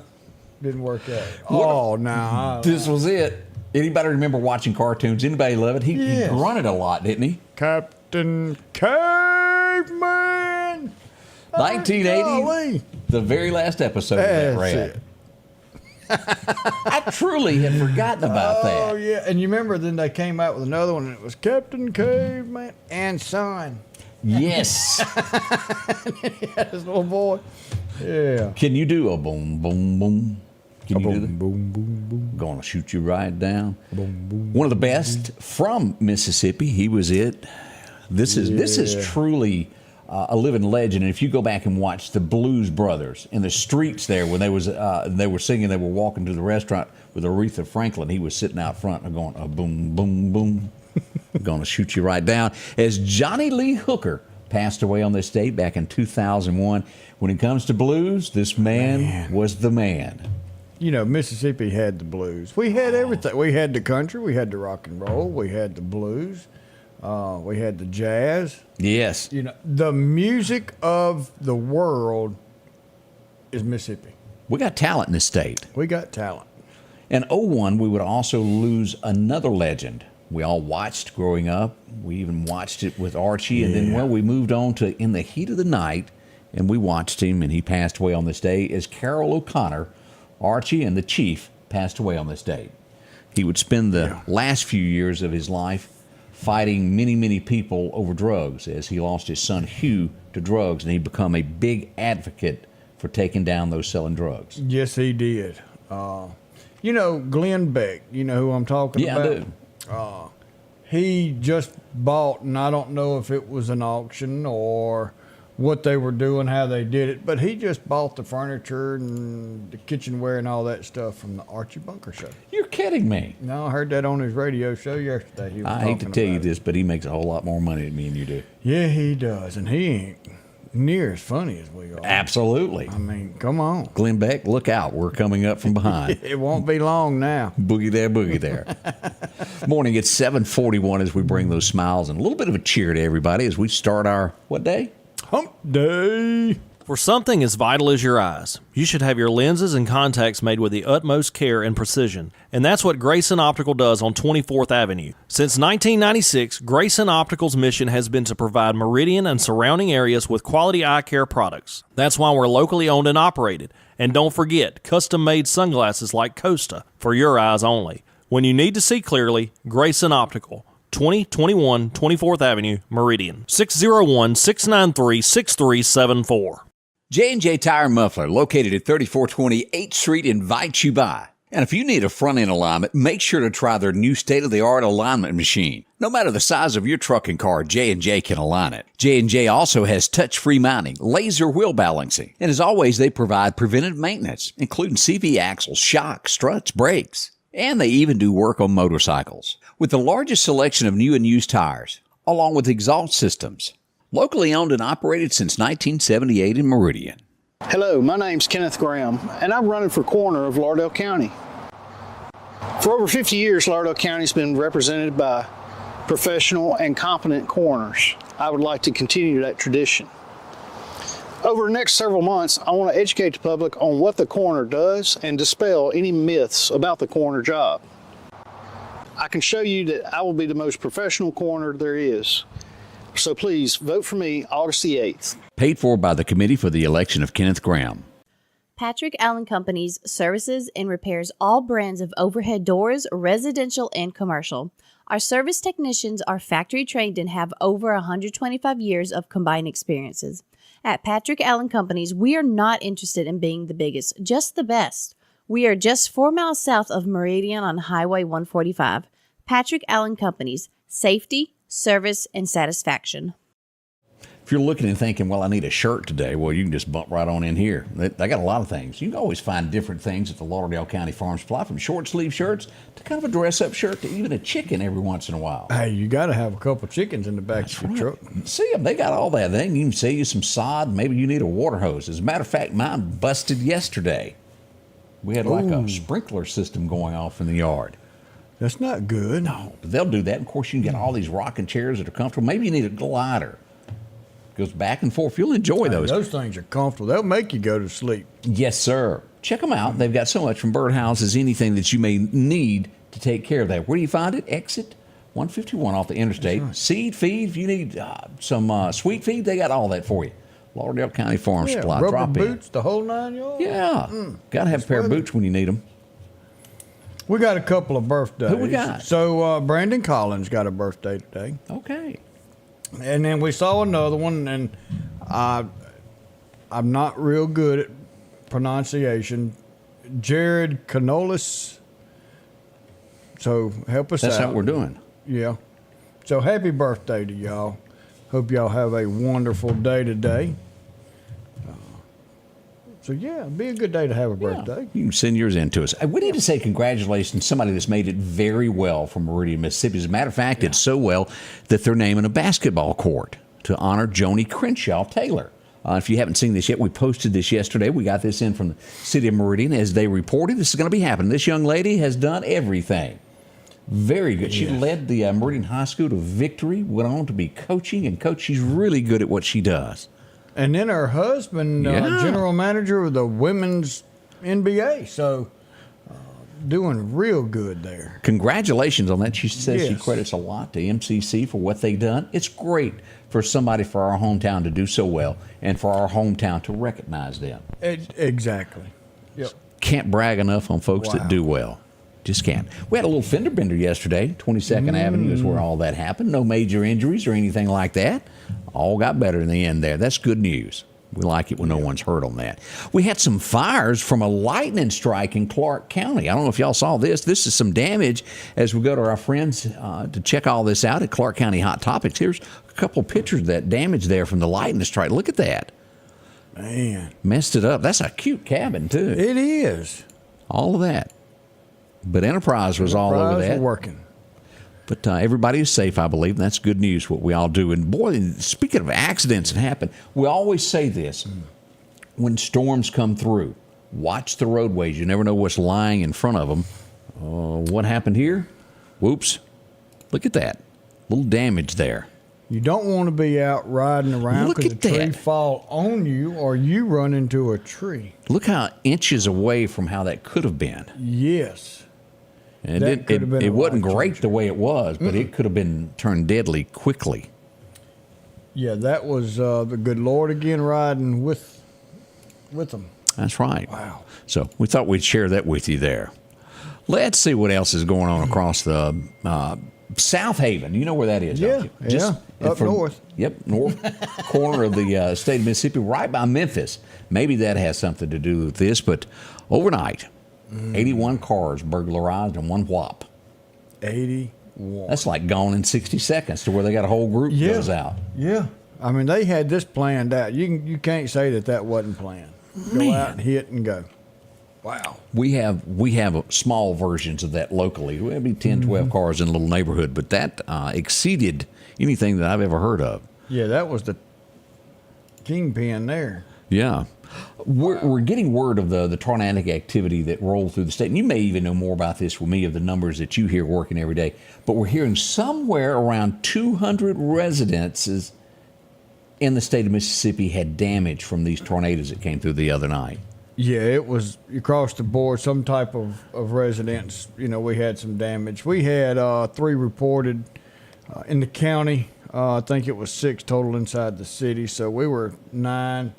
didn't work out. This was it. Anybody remember watching cartoons? Anybody love it? He grunted a lot, didn't he? Captain Caveman. 1980, the very last episode of that Rat. I truly had forgotten about that. Oh, yeah. And you remember then they came out with another one, and it was Captain Caveman and Son. Yes. He had his little boy. Yeah. Can you do a boom, boom, boom? Can you do that? Boom, boom, boom. Gonna shoot you right down. Boom, boom. One of the best from Mississippi. He was it. This is truly a living legend. And if you go back and watch the Blues Brothers in the streets there when they were singing, they were walking to the restaurant with Aretha Franklin. He was sitting out front and going, boom, boom, boom. Gonna shoot you right down. As Johnny Lee Hooker passed away on this date back in 2001. When it comes to blues, this man was the man. You know, Mississippi had the blues. We had everything. We had the country. We had the rock and roll. We had the blues. We had the jazz. Yes. You know, the music of the world is Mississippi. We got talent in this state. We got talent. In 01, we would also lose another legend. We all watched growing up. We even watched it with Archie. And then, we moved on to In the Heat of the Night, and we watched him, and he passed away on this day. As Carol O'Connor, Archie and the Chief passed away on this day. He would spend the last few years of his life fighting many, many people over drugs, as he lost his son Hugh to drugs, and he'd become a big advocate for taking down those selling drugs. Yes, he did. You know, Glenn Beck, you know who I'm talking about? Yeah, I do. He just bought, and I don't know if it was an auction or what they were doing, how they did it, but he just bought the furniture and the kitchenware and all that stuff from the Archie Bunker show. You're kidding me. No, I heard that on his radio show yesterday. He was I hate to talking tell you about it. this, but he makes a whole lot more money than me and you do. Yeah, he does, and he ain't near as funny as we are. Absolutely. I mean, come on. Glenn Beck, look out. We're coming up from behind. It won't be long now. Boogie there, boogie there. Morning, it's 7:41 as we bring those smiles and a little bit of a cheer to everybody as we start our, what day? Hump Day. For something as vital as your eyes, you should have your lenses and contacts made with the utmost care and precision. And that's what Grayson Optical does on 24th Avenue. Since 1996, Grayson Optical's mission has been to provide Meridian and surrounding areas with quality eye care products. That's why we're locally owned and operated. And don't forget, custom-made sunglasses like Costa for your eyes only. When you need to see clearly, Grayson Optical. 2021 24th Avenue, Meridian. 601-693-6374. J&J Tire and Muffler, located at 3420 8th Street, invites you by. And if you need a front-end alignment, make sure to try their new state-of-the-art alignment machine. No matter the size of your truck and car, J&J can align it. J&J also has touch-free mounting, laser wheel balancing, and as always, they provide preventive maintenance, including CV axles, shocks, struts, brakes. And they even do work on motorcycles. With the largest selection of new and used tires, along with exhaust systems. Locally owned and operated since 1978 in Meridian. Hello, my name's Kenneth Graham, and I'm running for coroner of Lauderdale County. For over 50 years, Lauderdale County's been represented by professional and competent coroners. I would like to continue that tradition. Over the next several months, I want to educate the public on what the coroner does and dispel any myths about the coroner job. I can show you that I will be the most professional coroner there is. So please vote for me August the 8th. Paid for by the Committee for the Election of Kenneth Graham. Patrick Allen Companies services and repairs all brands of overhead doors, residential and commercial. Our service technicians are factory trained and have over 125 years of combined experiences. At Patrick Allen Companies, we are not interested in being the biggest, just the best. We are just 4 miles south of Meridian on Highway 145. Patrick Allen Companies, safety, service, and satisfaction. If you're looking and thinking, well, I need a shirt today, well, you can just bump right on in here. They got a lot of things. You can always find different things at the Lauderdale County Farm Supply, from short sleeve shirts to kind of a dress-up shirt to even a chicken every once in a while. Hey, you got to have a couple chickens in the back of your truck. See them. They got all that. They can even sell you some sod. Maybe you need a water hose. As a matter of fact, mine busted yesterday. We had like a sprinkler system going off in the yard. That's not good. No, but they'll do that. Of course, you can get all these rocking chairs that are comfortable. Maybe you need a glider. Goes back and forth. You'll enjoy those. Those things are comfortable. They'll make you go to sleep. Yes, sir. Check them out. They've got so much from birdhouses, anything that you may need to take care of that. Where do you find it? Exit 151 off the interstate. Right. Seed, feed. If you need some sweet feed, they got all that for you. Lauderdale County Farm Supply. Rubber Drop boots, in. the whole 9 yards. Yeah. Got to have a pair of boots when you need them. We got a couple of birthdays. Who we got? So Brandon Collins got a birthday today. Okay. And then we saw another one, and I'm not real good at pronunciation. Jared Canolis. So help us out. That's how we're doing. Yeah. So happy birthday to y'all. Hope y'all have a wonderful day today. So yeah, it'd be a good day to have a birthday. You can send yours in to us. We need to say congratulations to somebody that's made it very well from Meridian, Mississippi. As a matter of fact, it's so well that they're naming a basketball court to honor Joni Crenshaw Taylor. If you haven't seen this yet, we posted this yesterday. We got this in from the city of Meridian. As they reported, this is going to be happening. This young lady has done everything. Very good. She led the Meridian High School to victory, went on to be coaching, and coach, she's really good at what she does. And then her husband, general manager of the women's NBA, so doing real good there. Congratulations on that. She says she credits a lot to MCC for what they've done. It's great for somebody for our hometown to do so well and for our hometown to recognize them. Exactly. Yep. Can't brag enough on folks that do well. Just can't. We had a little fender bender yesterday. 22nd Avenue is where all that happened. No major injuries or anything like that. All got better in the end there. That's good news. We like it when no one's hurt on that. We had some fires from a lightning strike in Clark County. I don't know if y'all saw this. This is some damage as we go to our friends to check all this out at Clark County Hot Topics. Here's a couple pictures of that damage there from the lightning strike. Look at that. Man. Messed it up. That's a cute cabin, too. It is. All of that. But Enterprise was all over that. Working. But everybody is safe, I believe. And that's good news, what we all do. And boy, speaking of accidents that happen, we always say this. When storms come through, watch the roadways. You never know what's lying in front of them. What happened here? Whoops. Look at that. Little damage there. You don't want to be out riding around because a tree fall on you or you run into a tree. Look how inches away from how that could have been. Yes. And it wasn't great the way it was, but it could have been turned deadly quickly. Yeah, that was the good Lord again riding with them. That's right. Wow. So we thought we'd share that with you there. Let's see what else is going on across the South Haven. You know where that is, don't you? Up north. Yep, north corner of the state of Mississippi, right by Memphis. Maybe that has something to do with this, but overnight, 81 cars burglarized in one whop. 81. That's like gone in 60 seconds to where they got a whole group goes out. Yeah. I mean, they had this planned out. You can't say that wasn't planned. Go out and hit and go. Wow. We have small versions of that locally. It would be 10, 12 cars in a little neighborhood, but that exceeded anything that I've ever heard of. Yeah, that was the kingpin there. Yeah. We're getting word of the tornadic activity that rolled through the state. And you may even know more about this with me of the numbers that you hear working every day. But we're hearing somewhere around 200 residences in the state of Mississippi had damage from these tornadoes that came through the other night. Yeah, it was across the board, some type of residence. We had some damage. We had 3 reported in the county. I think it was 6 total inside the city. So we were 9.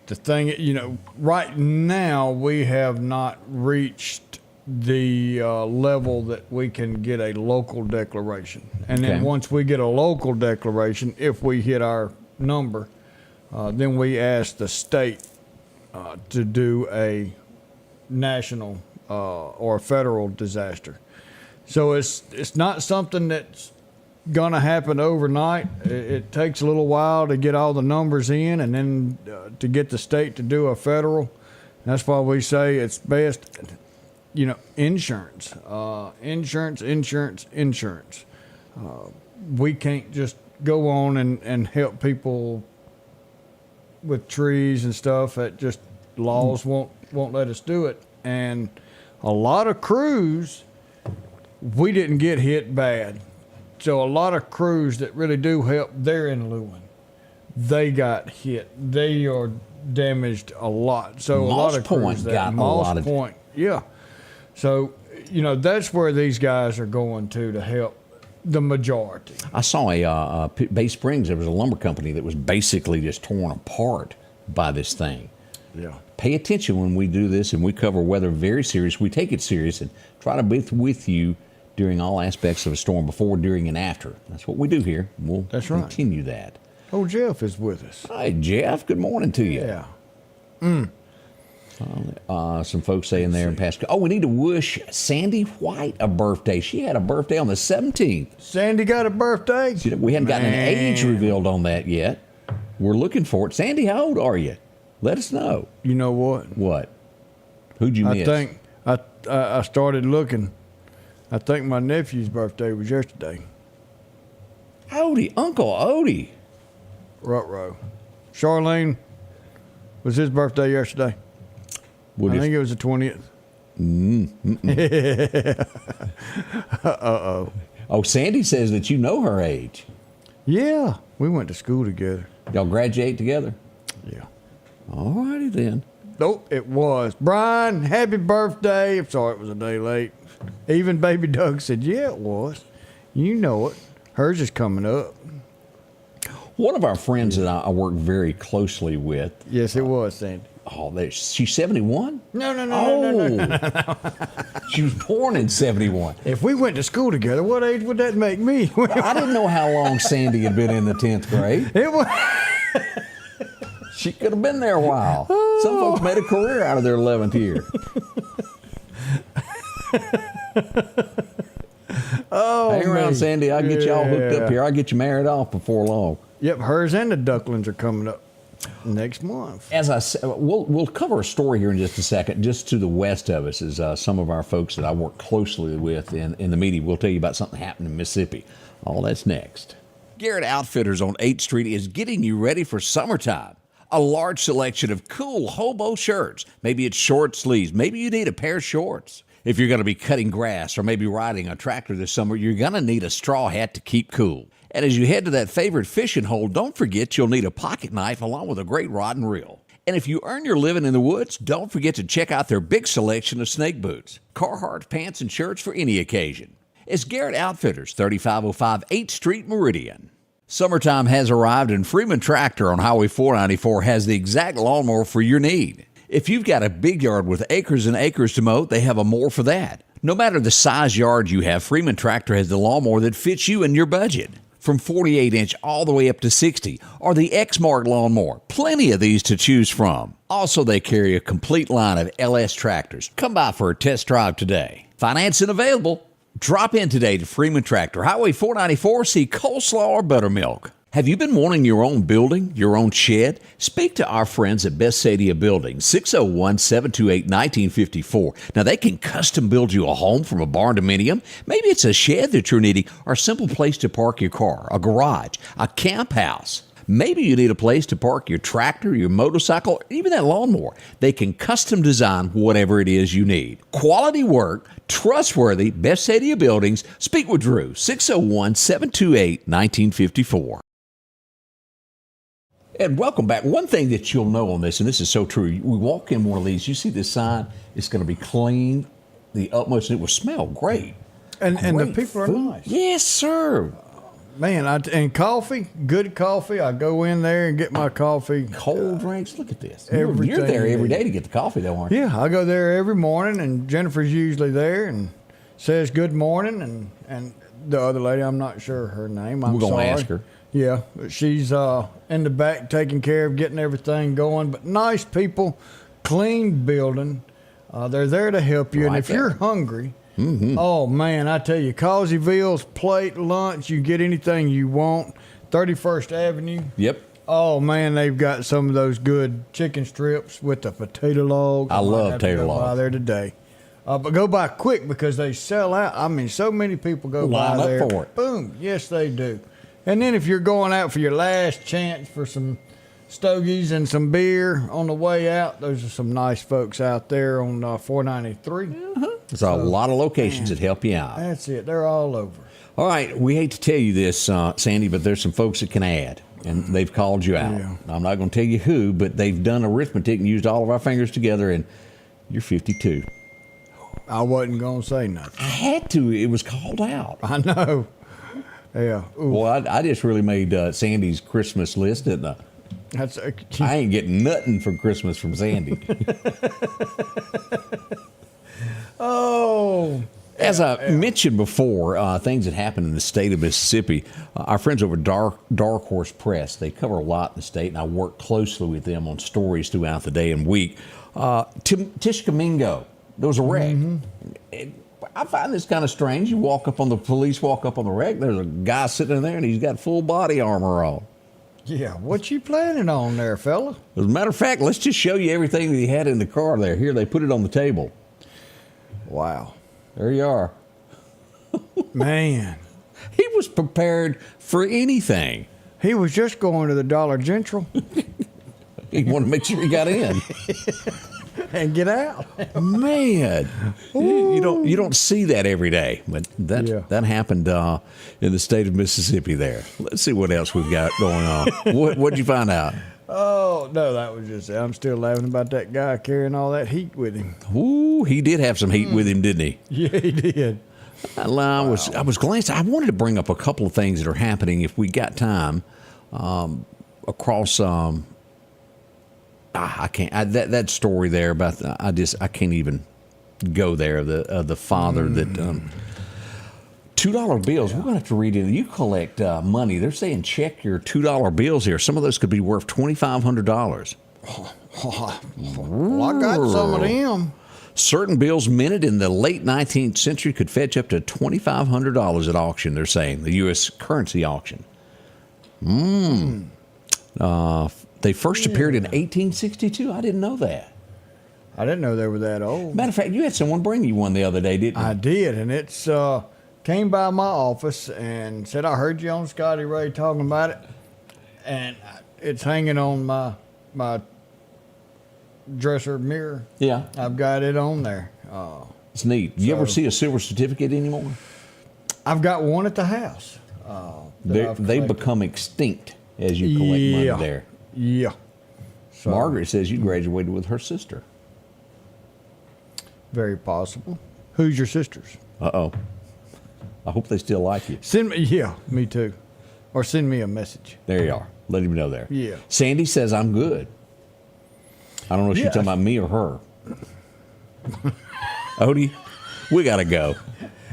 The thing, right now we have not reached the level that we can get a local declaration. And then once we get a local declaration, if we hit our number, then we ask the state to do a national or federal disaster. So it's not something that's going to happen overnight. It takes a little while to get all the numbers in and then to get the state to do a federal. That's why we say it's best, insurance. Insurance. We can't just go on and help people with trees and stuff. That just laws won't let us do it. And a lot of crews, we didn't get hit bad. So a lot of crews that really do help, they're in Lewin. They got hit. They are damaged a lot. So Moss a lot of crews got a lot of Point, yeah. So that's where these guys are going to help the majority. I saw a Bay Springs. There was a lumber company that was basically just torn apart by this thing. Yeah. Pay attention when we do this and we cover weather very serious. We take it serious and try to be with you during all aspects of a storm, before, during, and after. That's what we do here. We'll continue that. Oh, Jeff is with us. Hi, Jeff. Good morning to you. Yeah. Some folks saying there in Pasco. Oh, we need to wish Sandy White a birthday. She had a birthday on the 17th. Sandy got a birthday? We haven't gotten an age revealed on that yet. We're looking for it. Sandy, how old are you? Let us know. You know what? What? Who'd you miss? I think I started looking. I think my nephew's birthday was yesterday. Odie, Uncle Odie. Ruh-roh. Charlene, was his birthday yesterday? I think it was the 20th. Uh-oh. Oh, Sandy says that you know her age. Yeah, we went to school together. Y'all graduate together? Yeah. All righty then. Nope, it was. Brian, happy birthday. I'm sorry it was a day late. Even baby Doug said, yeah, it was. You know it. Hers is coming up. One of our friends that I work very closely with. Yes, it was, Sandy. Oh, she's 71? No. She was born in 71. If we went to school together, what age would that make me? I didn't know how long Sandy had been in the 10th grade. It was. She could have been there a while. Some folks made a career out of their 11th year. Hang around, Sandy. I'll get you all hooked up here. I'll get you married off before long. Yep, hers and the ducklings are coming up next month. As I said, we'll cover a story here in just a second. Just to the west of us is some of our folks that I work closely with in the media. We'll tell you about something happening in Mississippi. All that's next. Garrett Outfitters on 8th Street is getting you ready for summertime. A large selection of cool hobo shirts. Maybe it's short sleeves. Maybe you need a pair of shorts. If you're going to be cutting grass or maybe riding a tractor this summer, you're going to need a straw hat to keep cool. And as you head to that favorite fishing hole, don't forget you'll need a pocket knife along with a great rod and reel. And if you earn your living in the woods, don't forget to check out their big selection of snake boots, Carhartt pants and shirts for any occasion. It's Garrett Outfitters, 3505 8th Street, Meridian. Summertime has arrived and Freeman Tractor on Highway 494 has the exact lawnmower for your need. If you've got a big yard with acres and acres to mow, they have a mower for that. No matter the size yard you have, Freeman Tractor has the lawnmower that fits you and your budget. From 48-inch all the way up to 60, or the X-Mark lawnmower. Plenty of these to choose from. Also, they carry a complete line of LS tractors. Come by for a test drive today. Financing available. Drop in today to Freeman Tractor, Highway 494, see coleslaw or buttermilk. Have you been wanting your own building, your own shed? Speak to our friends at Best Sadia Building, 601-728-1954. Now, they can custom build you a home from a barn dominium. Maybe it's a shed that you're needing or a simple place to park your car, a garage, a camp house. Maybe you need a place to park your tractor, your motorcycle, or even that lawnmower. They can custom design whatever it is you need. Quality work, trustworthy, Best Sadia Buildings. Speak with Drew, 601-728-1954. And welcome back. One thing that you'll know on this, and this is so true, we walk in one of these, you see this sign, it's going to be clean, the utmost, and it will smell great. And the people are nice. Yes, sir. Man, and coffee, good coffee. I go in there and get my coffee. Cold drinks. Look at this. Everything You're there every day to get the coffee, though, aren't you? Yeah, I go there every morning, and Jennifer's usually there and says good morning. And the other lady, I'm not sure her name. We're going to ask her. Yeah, she's in the back taking care of getting everything going. But nice people, clean building. They're there to help you. Right, and if you're hungry, oh, man, I tell you, Causeyville's plate lunch, you get anything you want. 31st Avenue. Yep. Oh, man, they've got some of those good chicken strips with the potato logs. I love tater logs. By there today. But go by quick because they sell out. I mean, so many people go by there. Line up for it. Boom. Yes, they do. And then if you're going out for your last chance for some stogies and some beer on the way out, those are some nice folks out there on 493. There's a lot of locations that help you out. That's it. They're all over. All right. We hate to tell you this, Sandy, but there's some folks that can add, and they've called you out. Yeah. I'm not going to tell you who, but they've done arithmetic and used all of our fingers together, and you're 52. I wasn't going to say nothing. I had to. It was called out. I know. Yeah. Ooh. Well, I just really made Sandy's Christmas list, didn't I? I ain't getting nothing for Christmas from Sandy. Oh, As I mentioned before, things that happen in the state of Mississippi, our friends over at Dark Horse Press, they cover a lot in the state, and I work closely with them on stories throughout the day and week. Tishkamingo, there was a wreck. I find this kind of strange. Police walk up on the wreck, there's a guy sitting in there, and he's got full body armor on. Yeah, what you planning on there, fella? As a matter of fact, let's just show you everything that he had in the car there. Here, they put it on the table. Wow. There you are. Man. He was prepared for anything. He was just going to the Dollar General. He wanted to make sure he got in. And get out. Man. You don't see that every day. But that happened in the state of Mississippi there. Let's see what else we've got going on. What'd you find out? Oh, no, that was just, I'm still laughing about that guy carrying all that heat with him. Ooh, he did have some heat with him, didn't he? Yeah, he did. I was glancing. I wanted to bring up a couple of things that are happening if we got time across. I can't. That story there about I can't even go there. The father that. $2 bills. We're going to have to read it. You collect money. They're saying check your $2 bills here. Some of those could be worth $2,500. Well, I got some of them. Certain bills minted in the late 19th century could fetch up to $2,500 at auction, they're saying, the U.S. currency auction. They first appeared in 1862. I didn't know that. I didn't know they were that old. Matter of fact, you had someone bring you one the other day, didn't you? I did, and it's came by my office and said, I heard you on Scotty Ray talking about it, and it's hanging on my dresser mirror. Yeah. I've got it on there. It's neat. Do you ever see a silver certificate anymore? I've got one at the house. They become extinct as you collect money there. Yeah. So, Margaret says you graduated with her sister. Very possible. Who's your sisters? Uh-oh. I hope they still like you. Me too. Or send me a message. There you are. Let him know there. Yeah. Sandy says I'm good. I don't know if she's talking about me or her. Odie, we got to go.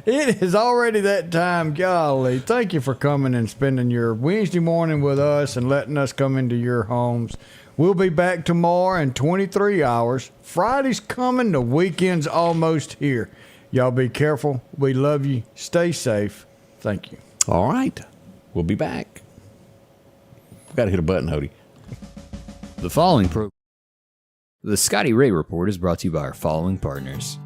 It is already that time. Golly. Thank you for coming and spending your Wednesday morning with us and letting us come into your homes. We'll be back tomorrow in 23 hours. Friday's coming. The weekend's almost here. Y'all be careful. We love you. Stay safe. Thank you. All right. We'll be back. Got to hit a button, Odie. The Scotty Ray Report is brought to you by our following partners: